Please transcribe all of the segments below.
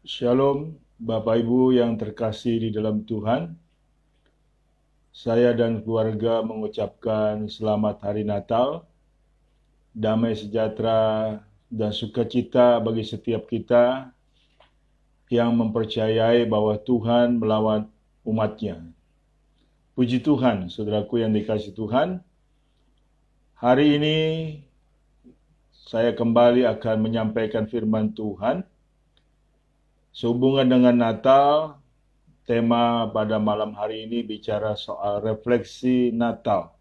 Shalom, Bapak Ibu yang terkasih di dalam Tuhan. Saya dan keluarga mengucapkan selamat Hari Natal, damai sejahtera dan sukacita bagi setiap kita yang mempercayai bahwa Tuhan melawat umat-Nya. Puji Tuhan, saudaraku yang dikasihi Tuhan. Hari ini saya kembali akan menyampaikan firman Tuhan. Sehubungan dengan Natal, tema pada malam hari ini bicara soal refleksi Natal.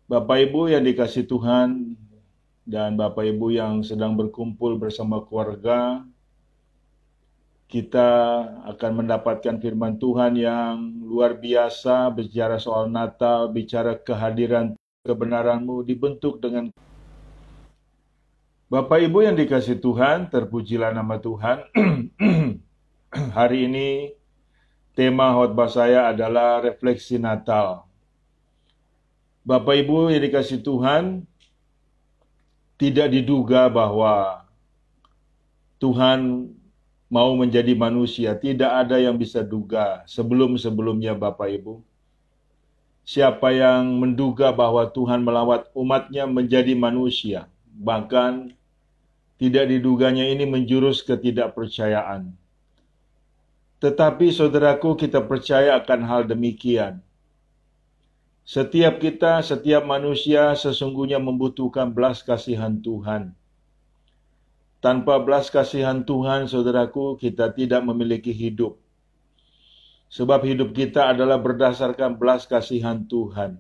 Bapak Ibu yang dikasihi Tuhan dan Bapak Ibu yang sedang berkumpul bersama keluarga, kita akan mendapatkan firman Tuhan yang luar biasa, bicara soal Natal, bicara kehadiran kebenaran-Mu dibentuk dengan Bapak Ibu yang dikasihi Tuhan, terpujilah nama Tuhan. Hari ini tema khotbah saya adalah refleksi Natal. Bapak Ibu yang dikasihi Tuhan, tidak diduga bahwa Tuhan mau menjadi manusia. Tidak ada yang bisa duga sebelum-sebelumnya Bapak Ibu. Siapa yang menduga bahwa Tuhan melawat umat-Nya menjadi manusia, bahkan tidak diduganya ini menjurus ketidakpercayaan. Tetapi saudaraku, kita percaya akan hal demikian. Setiap kita, setiap manusia sesungguhnya membutuhkan belas kasihan Tuhan. Tanpa belas kasihan Tuhan, saudaraku, kita tidak memiliki hidup. Sebab hidup kita adalah berdasarkan belas kasihan Tuhan.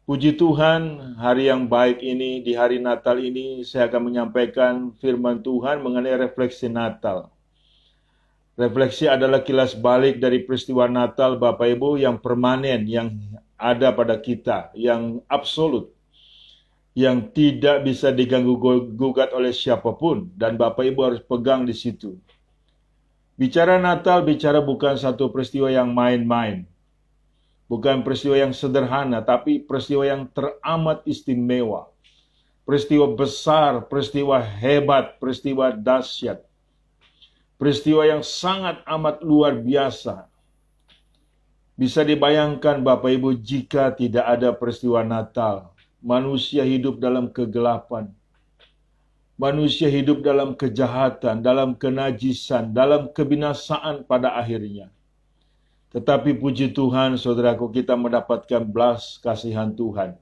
Puji Tuhan, hari yang baik ini, di hari Natal ini, saya akan menyampaikan firman Tuhan mengenai refleksi Natal. Refleksi adalah kilas balik dari peristiwa Natal, Bapak Ibu, yang permanen, yang ada pada kita, yang absolut, yang tidak bisa diganggu-gugat oleh siapapun, dan Bapak Ibu harus pegang di situ. Bicara Natal, bicara bukan satu peristiwa yang main-main. Bukan peristiwa yang sederhana, tapi peristiwa yang teramat istimewa. Peristiwa besar, peristiwa hebat, peristiwa dahsyat. Peristiwa yang sangat amat luar biasa. Bisa dibayangkan Bapak Ibu, jika tidak ada peristiwa Natal, manusia hidup dalam kegelapan. Manusia hidup dalam kejahatan, dalam kenajisan, dalam kebinasaan pada akhirnya. Tetapi puji Tuhan, saudaraku, kita mendapatkan belas kasihan Tuhan.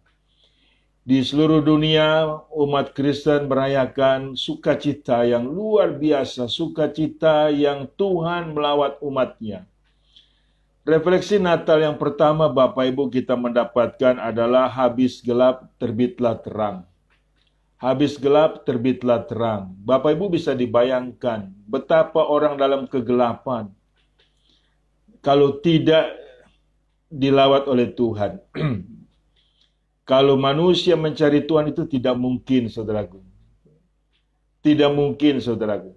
Di seluruh dunia, umat Kristen merayakan sukacita yang luar biasa, sukacita yang Tuhan melawat umat-Nya. Refleksi Natal yang pertama, Bapak Ibu, kita mendapatkan adalah habis gelap, terbitlah terang. Habis gelap, terbitlah terang. Bapak Ibu bisa dibayangkan betapa orang dalam kegelapan, kalau tidak dilawat oleh Tuhan. Kalau manusia mencari Tuhan itu tidak mungkin, saudaraku. Tidak mungkin, saudaraku.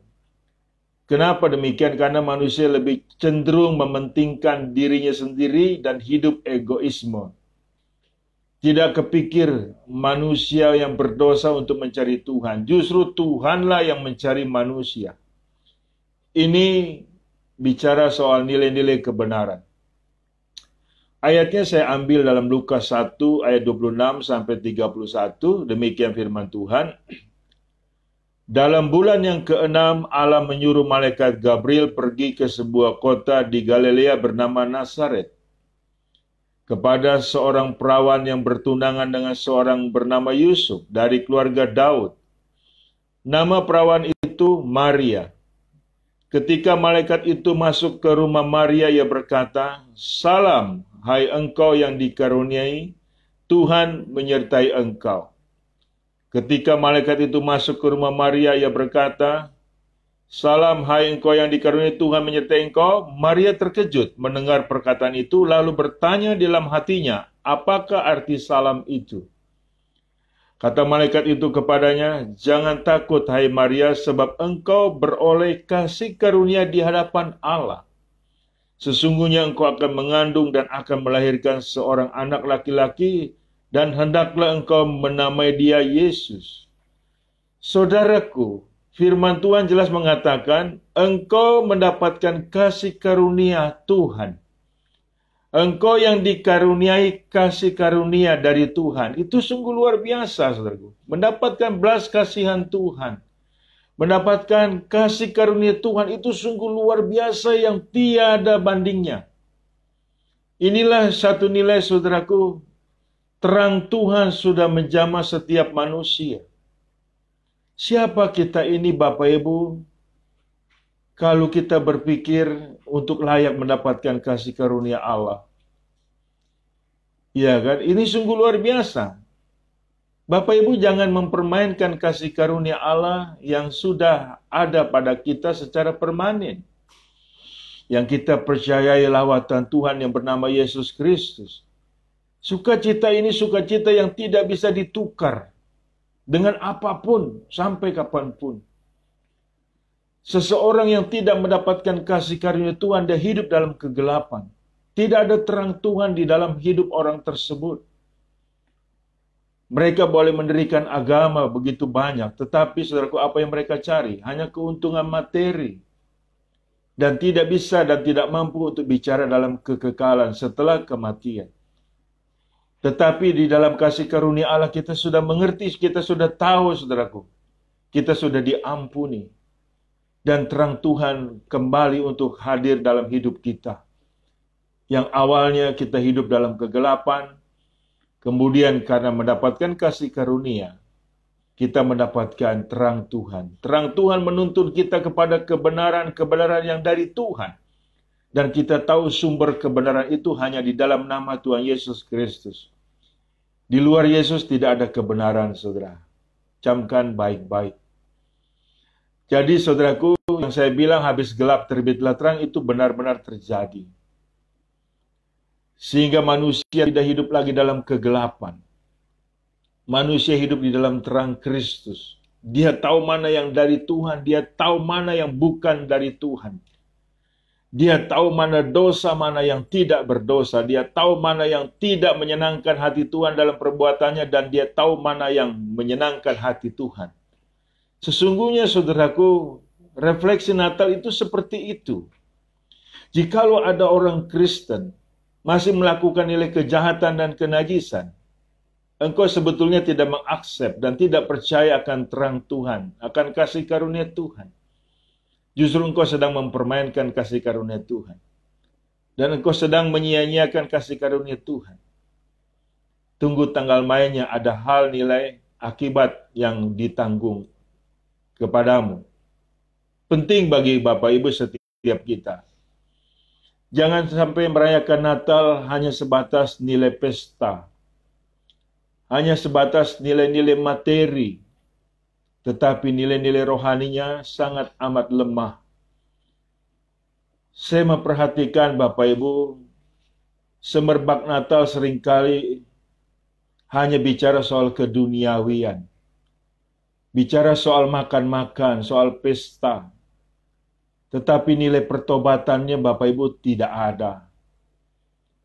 Kenapa demikian? Karena manusia lebih cenderung mementingkan dirinya sendiri dan hidup egoisme. Tidak kepikir manusia yang berdosa untuk mencari Tuhan. Justru Tuhanlah yang mencari manusia. Ini bicara soal nilai-nilai kebenaran. Ayatnya saya ambil dalam Lukas 1 ayat 26 sampai 31, demikian firman Tuhan. Dalam bulan yang ke-6, Allah menyuruh malaikat Gabriel pergi ke sebuah kota di Galilea bernama Nazaret, kepada seorang perawan yang bertunangan dengan seorang bernama Yusuf dari keluarga Daud. Nama perawan itu Maria. Ketika malaikat itu masuk ke rumah Maria, ia berkata, "Salam, hai engkau yang dikaruniai, Tuhan menyertai engkau." Ketika malaikat itu masuk ke rumah Maria, ia berkata, "Salam, hai engkau yang dikaruniai, Tuhan menyertai engkau." Maria terkejut mendengar perkataan itu, lalu bertanya dalam hatinya, apakah arti salam itu? Kata malaikat itu kepadanya, "Jangan takut, hai Maria, sebab engkau beroleh kasih karunia di hadapan Allah. Sesungguhnya engkau akan mengandung dan akan melahirkan seorang anak laki-laki, dan hendaklah engkau menamai dia Yesus. Saudaraku, Firman Tuhan jelas mengatakan, engkau mendapatkan kasih karunia Tuhan. Engkau yang dikaruniai kasih karunia dari Tuhan. Itu sungguh luar biasa, saudaraku. Mendapatkan belas kasihan Tuhan. Mendapatkan kasih karunia Tuhan itu sungguh luar biasa yang tiada bandingnya. Inilah satu nilai, saudaraku. Terang Tuhan sudah menjamah setiap manusia. Siapa kita ini, Bapak Ibu, kalau kita berpikir untuk layak mendapatkan kasih karunia Allah? Ya kan? Ini sungguh luar biasa. Bapak Ibu jangan mempermainkan kasih karunia Allah yang sudah ada pada kita secara permanen. Yang kita percayai lawatan Tuhan yang bernama Yesus Kristus. Sukacita ini sukacita yang tidak bisa ditukar dengan apapun, sampai kapanpun. Seseorang yang tidak mendapatkan kasih karunia Tuhan, dia hidup dalam kegelapan. Tidak ada terang Tuhan di dalam hidup orang tersebut. Mereka boleh mendirikan agama begitu banyak, tetapi saudaraku, apa yang mereka cari? Hanya keuntungan materi. Dan tidak bisa dan tidak mampu untuk bicara dalam kekekalan setelah kematian. Tetapi di dalam kasih karunia Allah kita sudah mengerti, kita sudah tahu, saudaraku. Kita sudah diampuni. Dan terang Tuhan kembali untuk hadir dalam hidup kita. Yang awalnya kita hidup dalam kegelapan, kemudian karena mendapatkan kasih karunia, kita mendapatkan terang Tuhan. Terang Tuhan menuntun kita kepada kebenaran-kebenaran yang dari Tuhan. Dan kita tahu sumber kebenaran itu hanya di dalam nama Tuhan Yesus Kristus. Di luar Yesus tidak ada kebenaran, saudara. Camkan baik-baik. Jadi, saudaraku, yang saya bilang habis gelap terbitlah terang itu benar-benar terjadi. Sehingga manusia tidak hidup lagi dalam kegelapan. Manusia hidup di dalam terang Kristus. Dia tahu mana yang dari Tuhan, dia tahu mana yang bukan dari Tuhan. Dia tahu mana dosa, mana yang tidak berdosa. Dia tahu mana yang tidak menyenangkan hati Tuhan dalam perbuatannya. Dan dia tahu mana yang menyenangkan hati Tuhan. Sesungguhnya, saudaraku, refleksi Natal itu seperti itu. Jikalau ada orang Kristen masih melakukan nilai kejahatan dan kenajisan, engkau sebetulnya tidak mengaksep dan tidak percaya akan terang Tuhan, akan kasih karunia Tuhan. Justru engkau sedang mempermainkan kasih karunia Tuhan. Dan engkau sedang menyia-nyiakan kasih karunia Tuhan. Tunggu tanggal mainnya, ada hal nilai akibat yang ditanggung kepadamu. Penting bagi Bapak Ibu setiap kita. Jangan sampai merayakan Natal hanya sebatas nilai pesta. Hanya sebatas nilai-nilai materi. Tetapi nilai-nilai rohaninya sangat amat lemah. Saya memperhatikan Bapak Ibu, semerbak Natal seringkali hanya bicara soal keduniawian. Bicara soal makan-makan, soal pesta. Tetapi nilai pertobatannya Bapak Ibu tidak ada.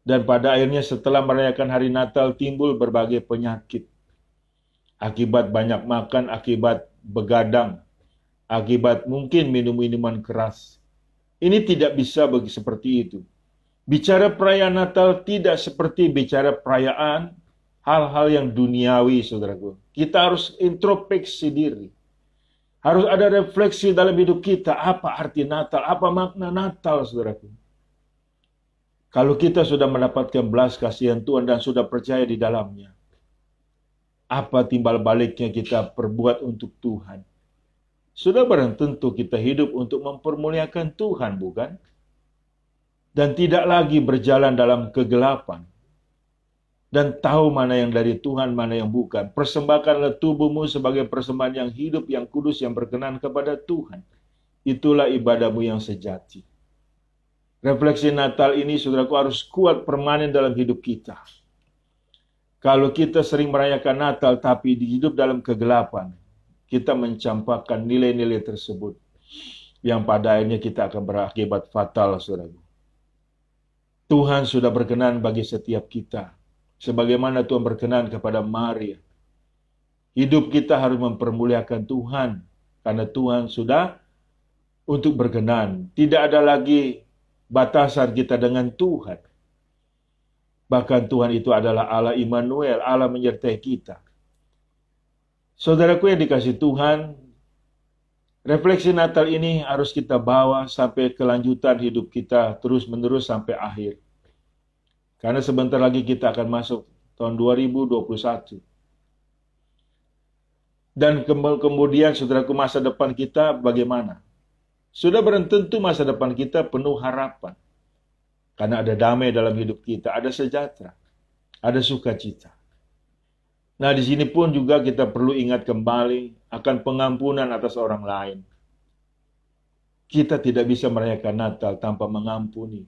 Dan pada akhirnya setelah merayakan hari Natal timbul berbagai penyakit. Akibat banyak makan, akibat begadang, akibat mungkin minum-minuman keras. Ini tidak bisa seperti itu. Bicara perayaan Natal tidak seperti bicara perayaan hal-hal yang duniawi, saudaraku. Kita harus introspeksi diri. Harus ada refleksi dalam hidup kita. Apa arti Natal? Apa makna Natal, saudaraku? Kalau kita sudah mendapatkan belas kasihan Tuhan dan sudah percaya di dalamnya, apa timbal baliknya kita perbuat untuk Tuhan? Sudah barang tentu kita hidup untuk mempermuliakan Tuhan, bukan? Dan tidak lagi berjalan dalam kegelapan. Dan tahu mana yang dari Tuhan, mana yang bukan. Persembahkanlah tubuhmu sebagai persembahan yang hidup, yang kudus, yang berkenan kepada Tuhan. Itulah ibadahmu yang sejati. Refleksi Natal ini, saudaraku, harus kuat permanen dalam hidup kita. Kalau kita sering merayakan Natal tapi hidup dalam kegelapan, kita mencampakkan nilai-nilai tersebut yang pada akhirnya kita akan berakibat fatal, saudara. Tuhan sudah berkenan bagi setiap kita, sebagaimana Tuhan berkenan kepada Maria. Hidup kita harus mempermuliakan Tuhan Karena Tuhan sudah untuk berkenan. Tidak ada lagi batasan kita dengan Tuhan. Bahkan Tuhan itu adalah Allah Immanuel, Allah menyertai kita. Saudaraku yang dikasihi Tuhan, refleksi Natal ini harus kita bawa sampai kelanjutan hidup kita terus-menerus sampai akhir. Karena sebentar lagi kita akan masuk tahun 2021. Dan kemudian saudaraku, masa depan kita bagaimana? Sudah tentu masa depan kita penuh harapan. Karena ada damai dalam hidup kita, ada sejahtera, ada sukacita. Nah, di sini pun juga kita perlu ingat kembali akan pengampunan atas orang lain. Kita tidak bisa merayakan Natal tanpa mengampuni.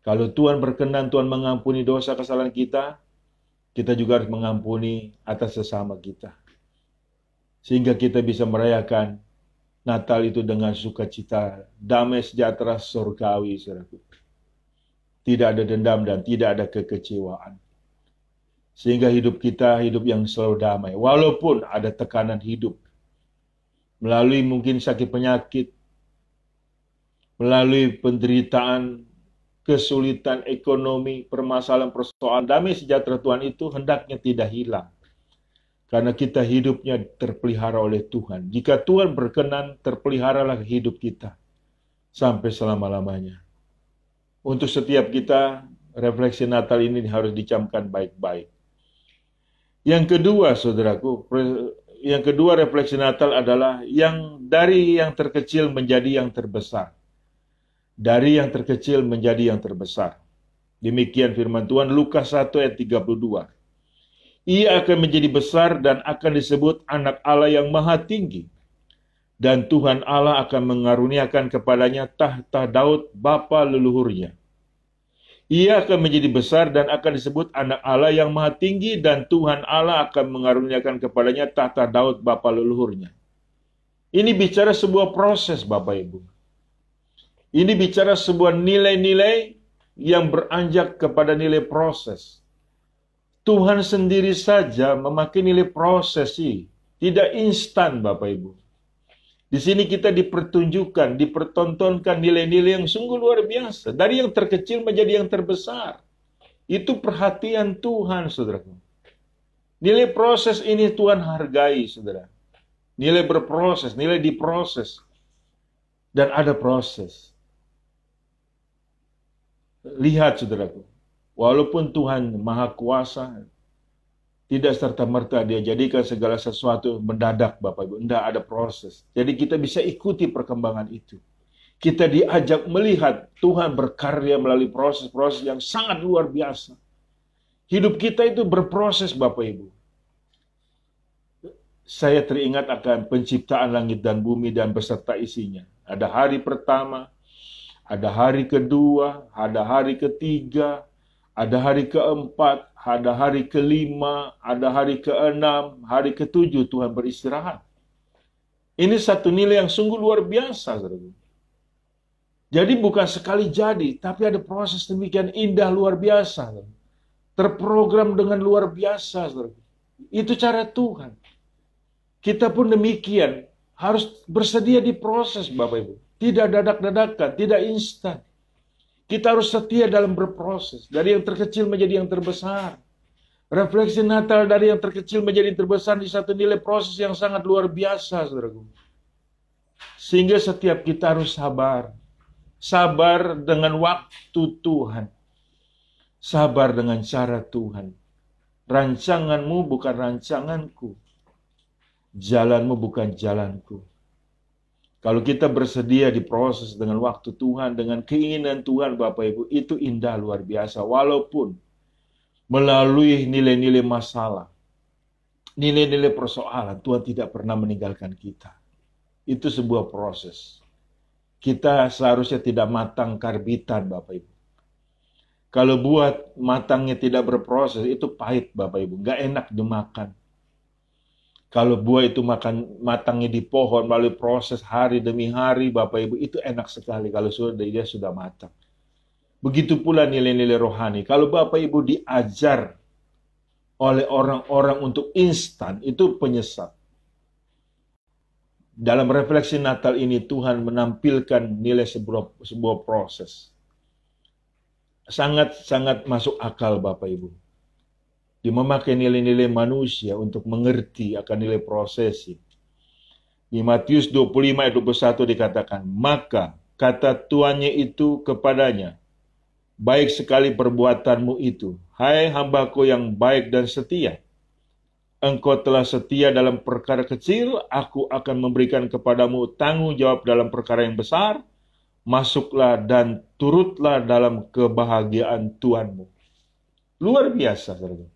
Kalau Tuhan berkenan, Tuhan mengampuni dosa kesalahan kita, kita juga harus mengampuni atas sesama kita. Sehingga kita bisa merayakan Natal itu dengan sukacita, damai sejahtera surgawi, saudaraku. Tidak ada dendam dan tidak ada kekecewaan. Sehingga hidup kita hidup yang selalu damai. Walaupun ada tekanan hidup. Melalui mungkin sakit penyakit. Melalui penderitaan, kesulitan ekonomi, permasalahan-persoalan. Damai sejahtera Tuhan itu hendaknya tidak hilang. Karena kita hidupnya terpelihara oleh Tuhan. Jika Tuhan berkenan, terpeliharalah hidup kita. Sampai selama-lamanya. Untuk setiap kita, refleksi Natal ini harus dicamkan baik-baik. Yang kedua, saudaraku, refleksi Natal adalah dari yang terkecil menjadi yang terbesar. Dari yang terkecil menjadi yang terbesar. Demikian firman Tuhan, Lukas 1 ayat 32. Ia akan menjadi besar dan akan disebut anak Allah yang maha tinggi. Dan Tuhan Allah akan mengaruniakan kepadanya tahta Daud bapa leluhurnya. Ia akan menjadi besar dan akan disebut anak Allah yang maha tinggi, dan Tuhan Allah akan mengaruniakan kepadanya tahta Daud bapa leluhurnya. Ini bicara sebuah proses, Bapak Ibu. Ini bicara sebuah nilai-nilai yang beranjak kepada nilai proses. Tuhan sendiri saja memakai nilai proses sih, tidak instan, Bapak Ibu. Di sini kita dipertunjukkan, dipertontonkan nilai-nilai yang sungguh luar biasa. Dari yang terkecil menjadi yang terbesar. Itu perhatian Tuhan, saudara. Nilai proses ini Tuhan hargai, saudara. Nilai berproses, nilai diproses. Dan ada proses. Lihat, saudaraku. Walaupun Tuhan Maha Kuasa, tidak serta-merta dia jadikan segala sesuatu mendadak, Bapak Ibu. Tidak ada proses. Jadi kita bisa ikuti perkembangan itu. Kita diajak melihat Tuhan berkarya melalui proses-proses yang sangat luar biasa. Hidup kita itu berproses, Bapak Ibu. Saya teringat akan penciptaan langit dan bumi dan beserta isinya. Ada hari pertama, ada hari kedua, ada hari ketiga, ada hari keempat, ada hari kelima, ada hari keenam, hari ketujuh Tuhan beristirahat. Ini satu nilai yang sungguh luar biasa, saudara. Jadi bukan sekali jadi, tapi ada proses demikian indah luar biasa. Saudara. Terprogram dengan luar biasa, saudara. Itu cara Tuhan. Kita pun demikian, harus bersedia diproses, Bapak Ibu. Tidak dadak-dadakan, tidak instan. Kita harus setia dalam berproses. Dari yang terkecil menjadi yang terbesar. Refleksi Natal dari yang terkecil menjadi yang terbesar di satu nilai proses yang sangat luar biasa, saudaraku. Sehingga setiap kita harus sabar. Sabar dengan waktu Tuhan. Sabar dengan cara Tuhan. Rancanganmu bukan rancanganku. Jalanmu bukan jalanku. Kalau kita bersedia diproses dengan waktu Tuhan, dengan keinginan Tuhan, Bapak Ibu, itu indah luar biasa. Walaupun melalui nilai-nilai masalah, nilai-nilai persoalan, Tuhan tidak pernah meninggalkan kita. Itu sebuah proses. Kita seharusnya tidak matang karbitan, Bapak Ibu. Kalau buat matangnya tidak berproses, itu pahit, Bapak Ibu. Nggak enak dimakan. Kalau buah itu matangnya di pohon melalui proses hari demi hari, Bapak Ibu, itu enak sekali kalau dia sudah matang. Begitu pula nilai-nilai rohani. Kalau Bapak Ibu diajar oleh orang-orang untuk instan, itu penyesat. Dalam refleksi Natal ini Tuhan menampilkan nilai sebuah proses. Sangat-sangat masuk akal Bapak Ibu. Dia memakai nilai-nilai manusia untuk mengerti akan nilai prosesi. Di Matius 25 ayat 21 dikatakan, maka kata tuannya itu kepadanya, baik sekali perbuatanmu itu, hai hambaku yang baik dan setia. Engkau telah setia dalam perkara kecil, aku akan memberikan kepadamu tanggung jawab dalam perkara yang besar. Masuklah dan turutlah dalam kebahagiaan Tuhanmu. Luar biasa, saudara.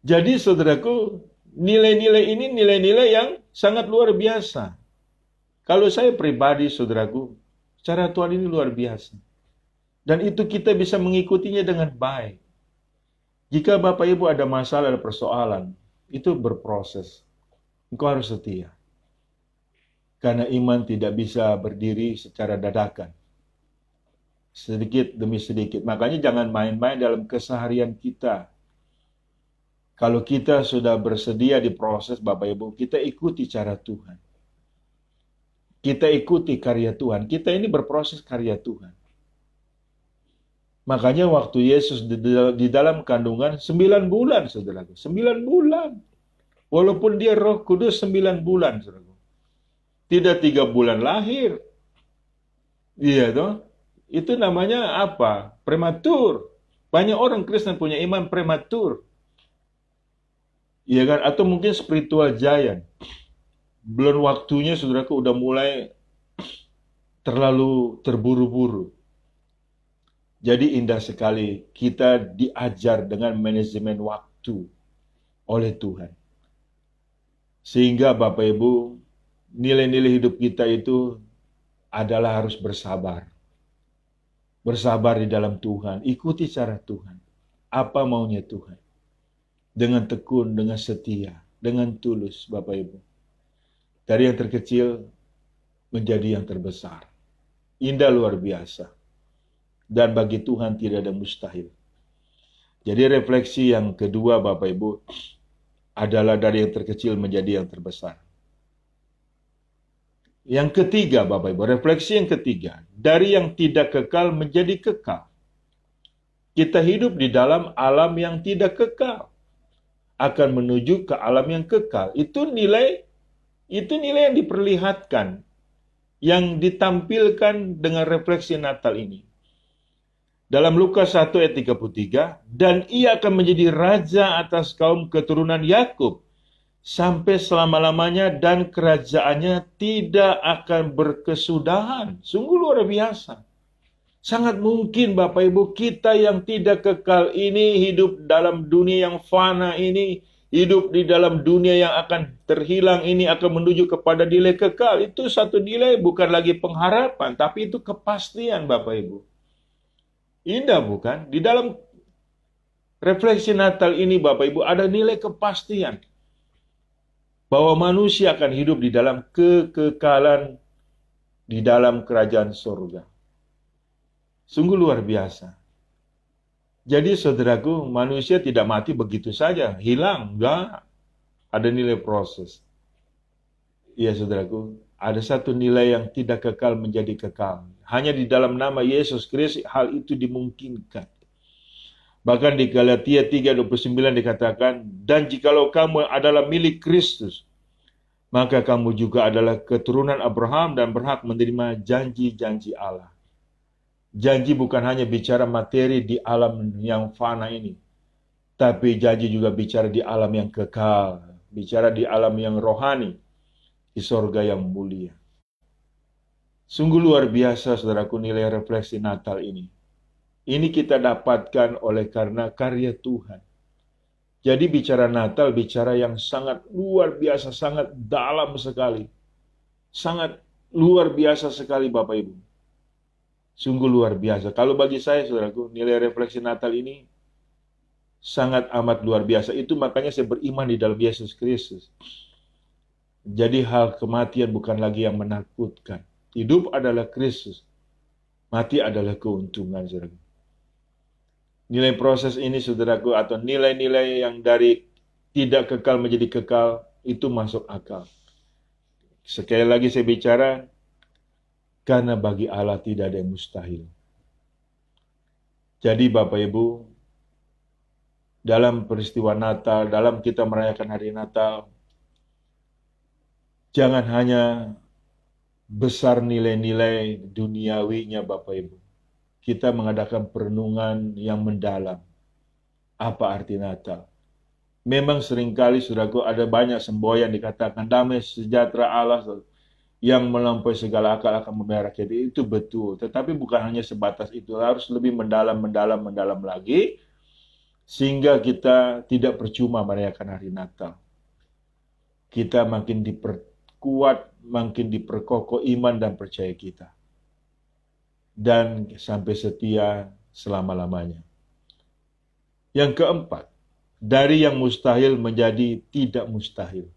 Jadi, saudaraku, nilai-nilai ini nilai-nilai yang sangat luar biasa. Kalau saya pribadi, saudaraku, cara Tuhan ini luar biasa. Dan itu kita bisa mengikutinya dengan baik. Jika Bapak Ibu ada masalah, ada persoalan, itu berproses. Engkau harus setia. Karena iman tidak bisa berdiri secara dadakan. Sedikit demi sedikit. Makanya jangan main-main dalam keseharian kita. Kalau kita sudah bersedia diproses, Bapak Ibu, kita ikuti cara Tuhan. Kita ikuti karya Tuhan. Kita ini berproses karya Tuhan. Makanya waktu Yesus di dalam kandungan 9 bulan, saudaraku. 9 bulan. Walaupun dia Roh Kudus 9 bulan, saudaraku. Tidak 3 bulan lahir. Iya toh? Itu namanya apa? Prematur. Banyak orang Kristen punya iman prematur. Iya kan? Atau mungkin spiritual giant. Belum waktunya, saudaraku, udah mulai terlalu terburu-buru. Jadi indah sekali kita diajar dengan manajemen waktu oleh Tuhan. Sehingga Bapak Ibu, nilai-nilai hidup kita itu adalah harus bersabar. Bersabar di dalam Tuhan, ikuti cara Tuhan. Apa maunya Tuhan. Dengan tekun, dengan setia, dengan tulus Bapak Ibu. Dari yang terkecil menjadi yang terbesar. Indah luar biasa. Dan bagi Tuhan tidak ada mustahil. Jadi refleksi yang kedua Bapak Ibu adalah dari yang terkecil menjadi yang terbesar. Yang ketiga Bapak Ibu, refleksi yang ketiga, dari yang tidak kekal menjadi kekal. Kita hidup di dalam alam yang tidak kekal, akan menuju ke alam yang kekal. Itu nilai yang diperlihatkan, yang ditampilkan dengan refleksi Natal ini. Dalam Lukas 1 ayat 33, dan ia akan menjadi raja atas kaum keturunan Yakub sampai selama-lamanya dan kerajaannya tidak akan berkesudahan. Sungguh luar biasa. Sangat mungkin Bapak Ibu kita yang tidak kekal ini hidup dalam dunia yang fana ini, hidup di dalam dunia yang akan terhilang ini akan menuju kepada nilai kekal. Itu satu nilai bukan lagi pengharapan, tapi itu kepastian Bapak Ibu. Indah bukan? Di dalam refleksi Natal ini Bapak Ibu ada nilai kepastian bahwa manusia akan hidup di dalam kekekalan di dalam kerajaan surga. Sungguh luar biasa. Jadi saudaraku, manusia tidak mati begitu saja, hilang, enggak. Ada nilai proses. Iya saudaraku, ada satu nilai yang tidak kekal menjadi kekal. Hanya di dalam nama Yesus Kristus hal itu dimungkinkan. Bahkan di Galatia 3:29 dikatakan, dan jikalau kamu adalah milik Kristus, maka kamu juga adalah keturunan Abraham dan berhak menerima janji-janji Allah. Janji bukan hanya bicara materi di alam yang fana ini, tapi janji juga bicara di alam yang kekal, bicara di alam yang rohani, di sorga yang mulia. Sungguh luar biasa, saudaraku, nilai refleksi Natal ini. Ini kita dapatkan oleh karena karya Tuhan. Jadi bicara Natal, bicara yang sangat luar biasa, sangat dalam sekali. Sangat luar biasa sekali Bapak Ibu. Sungguh luar biasa. Kalau bagi saya, saudaraku, nilai refleksi Natal ini sangat amat luar biasa. Itu makanya saya beriman di dalam Yesus Kristus. Jadi hal kematian bukan lagi yang menakutkan. Hidup adalah Kristus. Mati adalah keuntungan, saudaraku. Nilai proses ini, saudaraku, atau nilai-nilai yang dari tidak kekal menjadi kekal, itu masuk akal. Sekali lagi saya bicara, karena bagi Allah tidak ada yang mustahil. Jadi Bapak Ibu, dalam peristiwa Natal, dalam kita merayakan hari Natal, jangan hanya besar nilai-nilai duniawinya Bapak Ibu. Kita mengadakan perenungan yang mendalam. Apa arti Natal? Memang seringkali, saudaraku, ada banyak semboyan dikatakan damai sejahtera Allah yang melampaui segala akal akan memelihara kita. Itu betul. Tetapi bukan hanya sebatas itu. Harus lebih mendalam lagi. Sehingga kita tidak percuma merayakan hari Natal. Kita makin diperkuat, makin diperkokoh iman dan percaya kita. Dan sampai setia selama-lamanya. Yang keempat, dari yang mustahil menjadi tidak mustahil.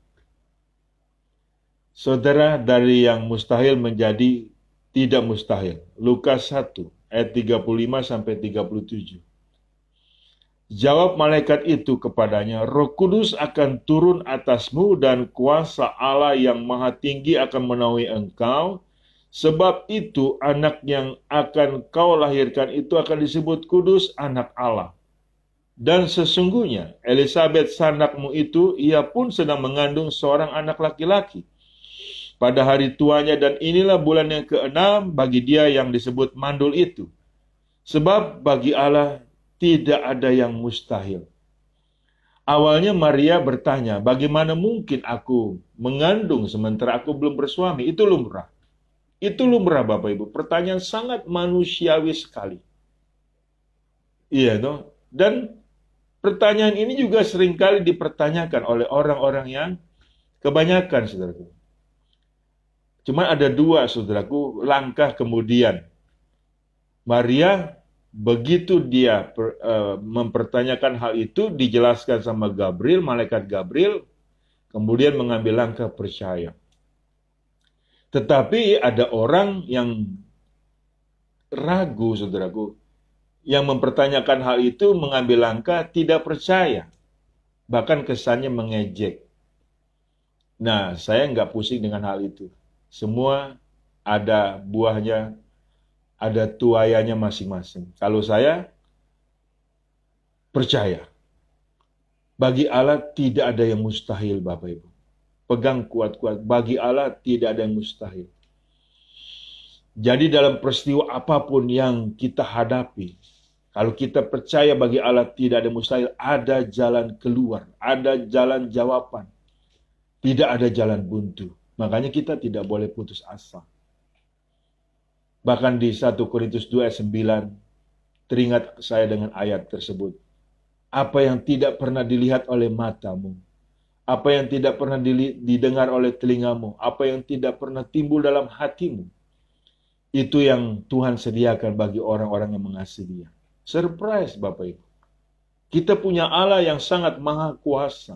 Saudara, dari yang mustahil menjadi tidak mustahil. Lukas 1 ayat 35-37. Jawab malaikat itu kepadanya, Roh Kudus akan turun atasmu dan kuasa Allah yang maha tinggi akan menaungi engkau. Sebab itu anak yang akan kau lahirkan itu akan disebut kudus, anak Allah. Dan sesungguhnya Elisabet sanakmu itu, ia pun sedang mengandung seorang anak laki-laki pada hari tuanya, dan inilah bulan yang ke-6 bagi dia yang disebut mandul itu. Sebab bagi Allah tidak ada yang mustahil. Awalnya Maria bertanya, bagaimana mungkin aku mengandung sementara aku belum bersuami? Itu lumrah. Itu lumrah Bapak Ibu. Pertanyaan sangat manusiawi sekali. Iya toh? Dan pertanyaan ini juga seringkali dipertanyakan oleh orang-orang yang kebanyakan, saudaraku. Cuma ada dua, saudaraku, langkah kemudian. Maria, begitu dia mempertanyakan hal itu, dijelaskan sama Gabriel, malaikat Gabriel, kemudian mengambil langkah percaya. Tetapi ada orang yang ragu, saudaraku, yang mempertanyakan hal itu, mengambil langkah tidak percaya. Bahkan kesannya mengejek. Nah, saya nggak pusing dengan hal itu. Semua ada buahnya, ada tuaiannya masing-masing. Kalau saya percaya, bagi Allah tidak ada yang mustahil, Bapak Ibu. Pegang kuat-kuat, bagi Allah tidak ada yang mustahil. Jadi dalam peristiwa apapun yang kita hadapi, kalau kita percaya bagi Allah tidak ada mustahil, ada jalan keluar, ada jalan jawaban. Tidak ada jalan buntu. Makanya kita tidak boleh putus asa. Bahkan di 1 Korintus 2 ayat 9, teringat saya dengan ayat tersebut. Apa yang tidak pernah dilihat oleh matamu, apa yang tidak pernah didengar oleh telingamu, apa yang tidak pernah timbul dalam hatimu, itu yang Tuhan sediakan bagi orang-orang yang mengasihi Dia. Surprise Bapak Ibu. Kita punya Allah yang sangat maha kuasa,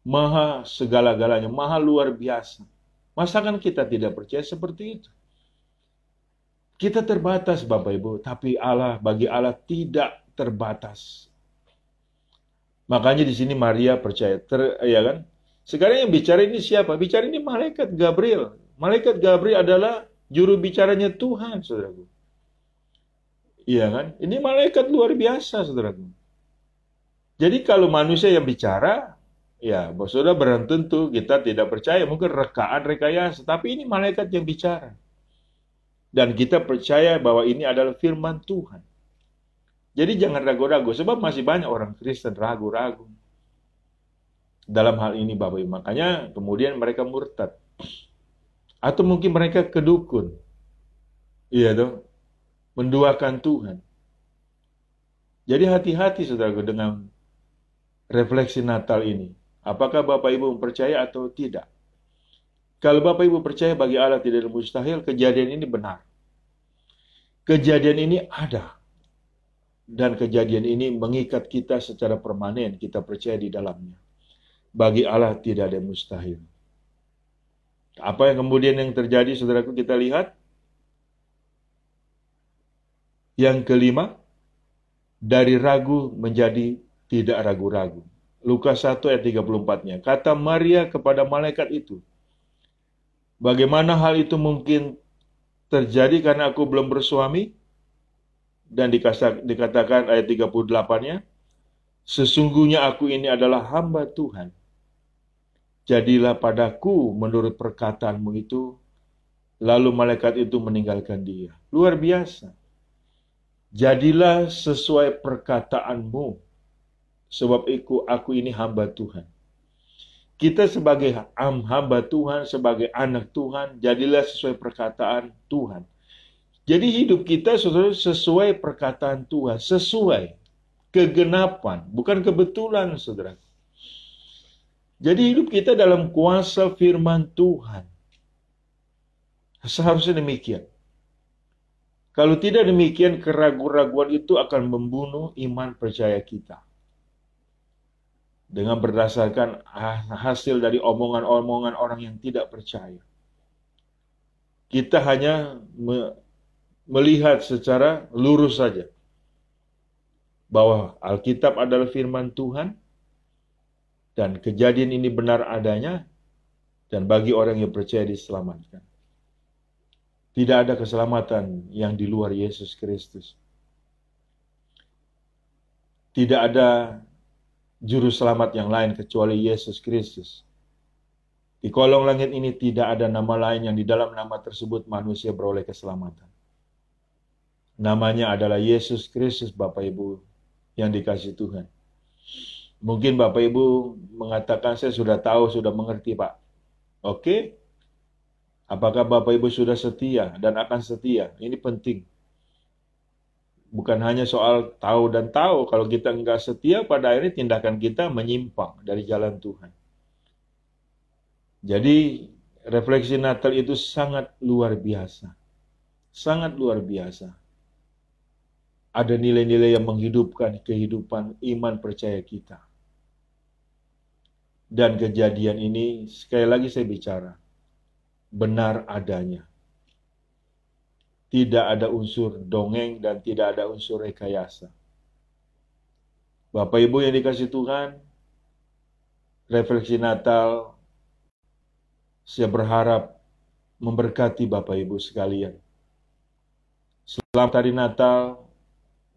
maha segala-galanya, maha luar biasa. Masakan kita tidak percaya seperti itu? Kita terbatas Bapak Ibu, tapi bagi Allah tidak terbatas. Makanya di sini Maria percaya, ya kan? Sekarang yang bicara ini siapa? Bicara ini malaikat Gabriel. Malaikat Gabriel adalah juru bicaranya Tuhan, saudaraku. Iya kan? Ini malaikat luar biasa, saudaraku. Jadi kalau manusia yang bicara, ya, saudara belum tentu kita tidak percaya, mungkin rekayasa. Tapi ini malaikat yang bicara. Dan kita percaya bahwa ini adalah firman Tuhan. Jadi jangan ragu-ragu, sebab masih banyak orang Kristen ragu-ragu dalam hal ini, Bapak Ibu. Makanya kemudian mereka murtad. Atau mungkin mereka kedukun. Iya dong. Menduakan Tuhan. Jadi hati-hati saudaraku dengan refleksi Natal ini. Apakah Bapak Ibu percaya atau tidak? Kalau Bapak Ibu percaya bagi Allah tidak ada mustahil, kejadian ini benar. Kejadian ini ada. Dan kejadian ini mengikat kita secara permanen, kita percaya di dalamnya. Bagi Allah tidak ada mustahil. Apa yang kemudian yang terjadi, saudaraku, kita lihat. Yang kelima, dari ragu menjadi tidak ragu-ragu. Lukas 1 ayat 34-nya. Kata Maria kepada malaikat itu, Bagaimana hal itu mungkin terjadi karena aku belum bersuami? Dan dikatakan ayat 38-nya, sesungguhnya aku ini adalah hamba Tuhan. Jadilah padaku menurut perkataanmu itu. Lalu malaikat itu meninggalkan dia. Luar biasa. Jadilah sesuai perkataanmu. Sebab aku ini hamba Tuhan. Kita sebagai hamba Tuhan, sebagai anak Tuhan, jadilah sesuai perkataan Tuhan. Jadi hidup kita sesuai perkataan Tuhan, sesuai kegenapan, bukan kebetulan, saudara. Jadi hidup kita dalam kuasa firman Tuhan. Seharusnya demikian. Kalau tidak demikian, keraguan-raguan itu akan membunuh iman percaya kita. Dengan berdasarkan hasil dari omongan-omongan orang yang tidak percaya. Kita hanya melihat secara lurus saja bahwa Alkitab adalah firman Tuhan dan kejadian ini benar adanya dan bagi orang yang percaya diselamatkan. Tidak ada keselamatan yang di luar Yesus Kristus. Tidak ada juru selamat yang lain kecuali Yesus Kristus. Di kolong langit ini tidak ada nama lain yang di dalam nama tersebut manusia beroleh keselamatan. Namanya adalah Yesus Kristus, Bapak Ibu, yang dikasihi Tuhan. Mungkin Bapak Ibu mengatakan, saya sudah tahu, sudah mengerti, Pak. Oke? Apakah Bapak Ibu sudah setia dan akan setia? Ini penting. Bukan hanya soal tahu dan tahu. Kalau kita enggak setia, pada akhirnya tindakan kita menyimpang dari jalan Tuhan. Jadi, refleksi Natal itu sangat luar biasa. Sangat luar biasa. Ada nilai-nilai yang menghidupkan kehidupan iman percaya kita. Dan kejadian ini, sekali lagi saya bicara, benar adanya. Tidak ada unsur dongeng dan tidak ada unsur rekayasa. Bapak Ibu yang dikasihi Tuhan, refleksi Natal, saya berharap memberkati Bapak Ibu sekalian. Selamat Hari Natal.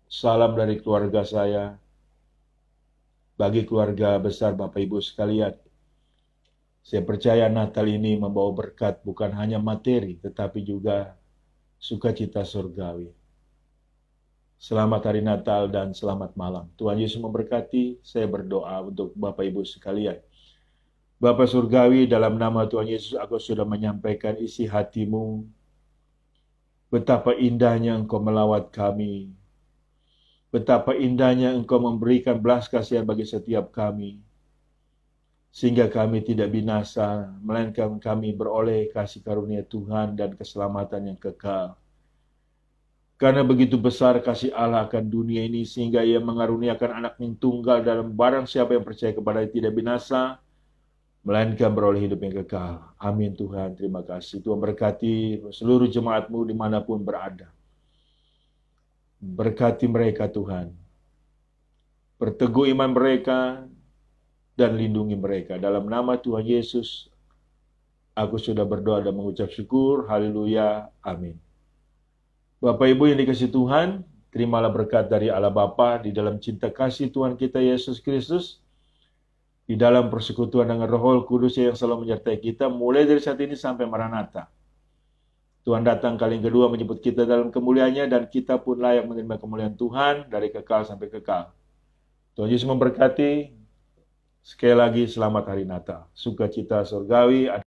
Salam dari keluarga saya, bagi keluarga besar Bapak Ibu sekalian. Saya percaya Natal ini membawa berkat bukan hanya materi, tetapi juga sukacita surgawi. Selamat Hari Natal dan selamat malam. Tuhan Yesus memberkati, saya berdoa untuk Bapak Ibu sekalian. Bapa surgawi, dalam nama Tuhan Yesus, aku sudah menyampaikan isi hatimu. Betapa indahnya Engkau melawat kami. Betapa indahnya Engkau memberikan belas kasihan bagi setiap kami. Sehingga kami tidak binasa, melainkan kami beroleh kasih karunia Tuhan dan keselamatan yang kekal. Karena begitu besar kasih Allah akan dunia ini, sehingga Ia mengaruniakan anak yang tunggal dalam barang siapa yang percaya kepada-Nya tidak binasa, melainkan beroleh hidup yang kekal. Amin Tuhan, terima kasih. Tuhan berkati seluruh jemaat-Mu dimanapun berada. Berkati mereka Tuhan. Perteguh iman mereka dan lindungi mereka. Dalam nama Tuhan Yesus, aku sudah berdoa dan mengucap syukur. Haleluya. Amin. Bapak Ibu yang dikasihi Tuhan, terimalah berkat dari Allah Bapa di dalam cinta kasih Tuhan kita Yesus Kristus, di dalam persekutuan dengan Roh Kudus yang selalu menyertai kita, mulai dari saat ini sampai Maranatha. Tuhan datang kali yang kedua menyebut kita dalam kemuliaannya dan kita pun layak menerima kemuliaan Tuhan dari kekal sampai kekal. Tuhan Yesus memberkati. Sekali lagi selamat Hari Natal. Sukacita surgawi.